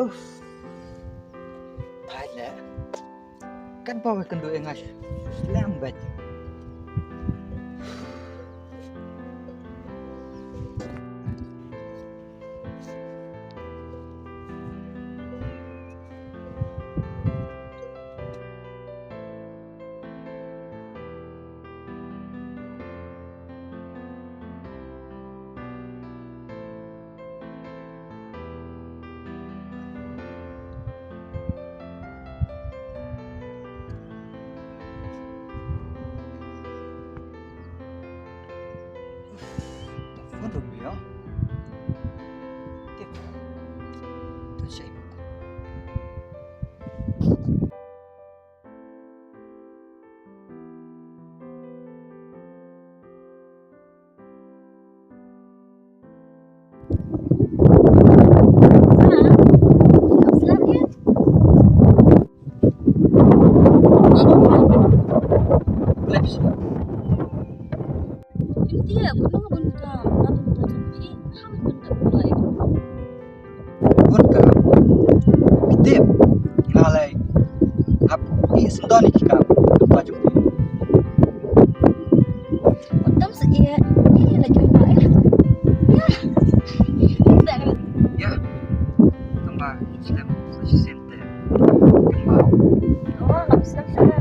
Uff, Thailand. Kan bawa kendo engas. Lambat. Phone rồi nhá. Tiếp. Tôi chạy. Dia pun mengunta, namun tetapi hal benda mulai. Vodka. Tiếp. Ngalai. Hap i sendoni kikam. Tempat jumpa. Otam seia ini lagi nak ya. Ya. Tambah sistem asistente. Mau. Oh, nggak bisa sana.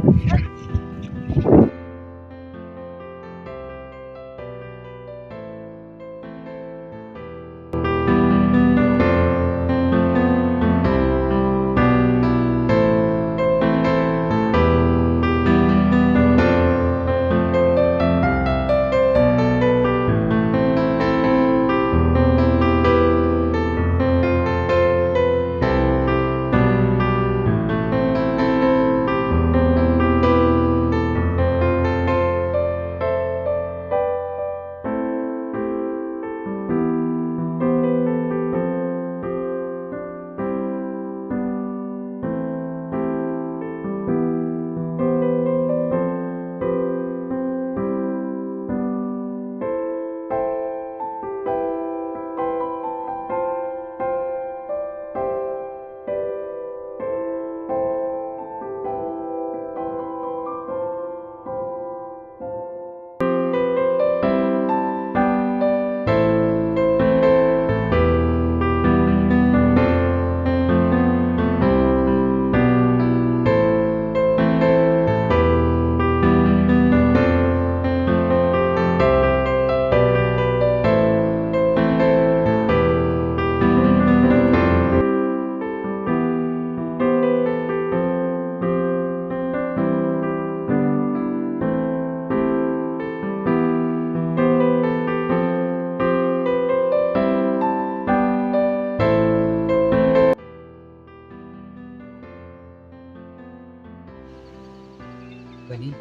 Bani.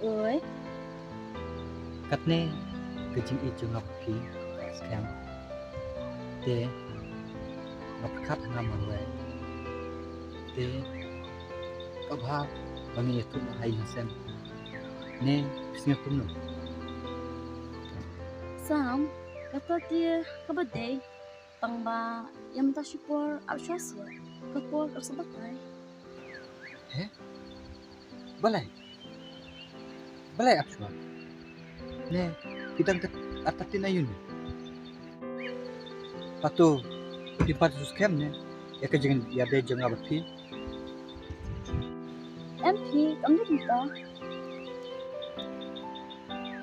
Oi, Katne kejing itu ngapki scam. Te ngapkat ngamarwe. Te kabha bangi itu hai sen. Ne Singapore no. Sam, kata dia kabadai. Tangba yang minta syukur absyasya. Kapur tersebagai. Balai apa? Ne kita atatin ayun. Patu pipat scam ne. Ya kejing ya de jeng abati. MP, kamu minta.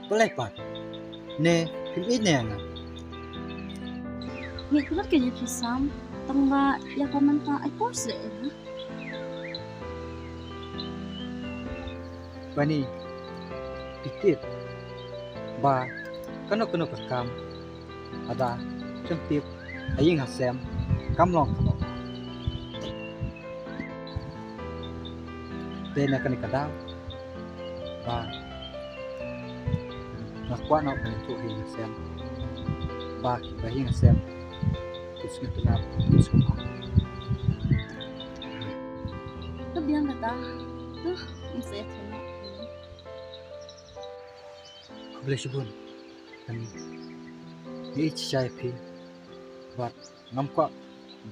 Balai pat. Ne pim ini nga. Ni kulat kaya Sam. Tangba yang kau minta ay porse. Bani pikir ba kano kakam ada cempit aying hasem kamlong kamo dena kani kada ba nakwa na ko hi hasem ba ki ba hi hasem kisme tunap kisme Kebiang kata. Masaya kena. boleh sebut kami ni cicai pi buat nampak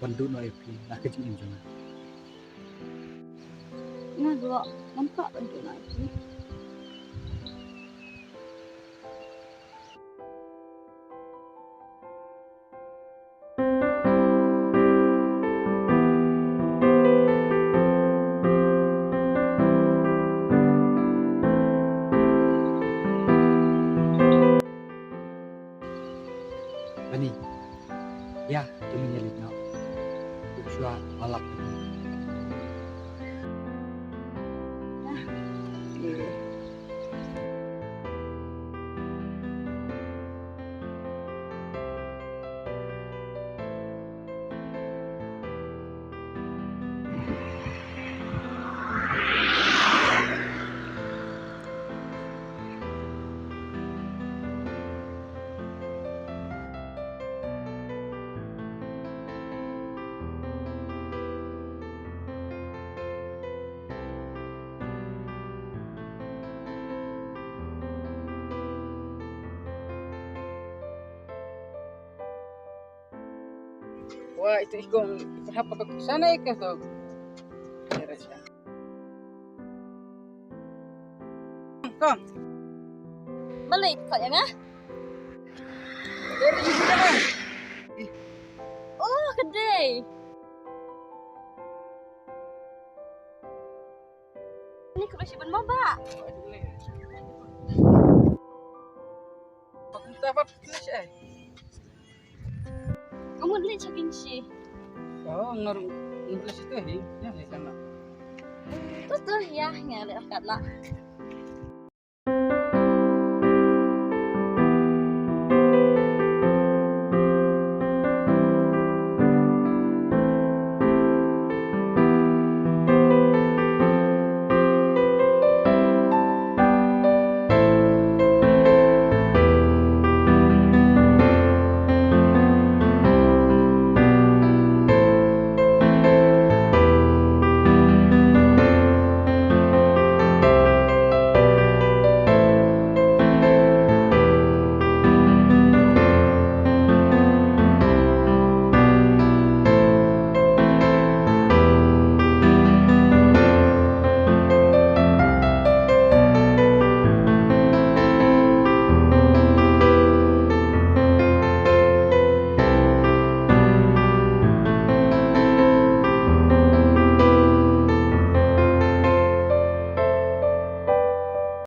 bandu no IP nakajin jona. Nga dua, nampak bentuk lagi. Bani, ya, tumi nyelit na. Uksua alap. Wah, itu ikon apa ke sana ikan tuh. Kom. Balik kau ya nga? Dari itu kan. Oh, kedai. Ini kebersihan maba. Kita apa sih? Kamu lihat cekin sih. Oh, ngaruh English itu ya kan. Terus tuh ya, ngelak kata.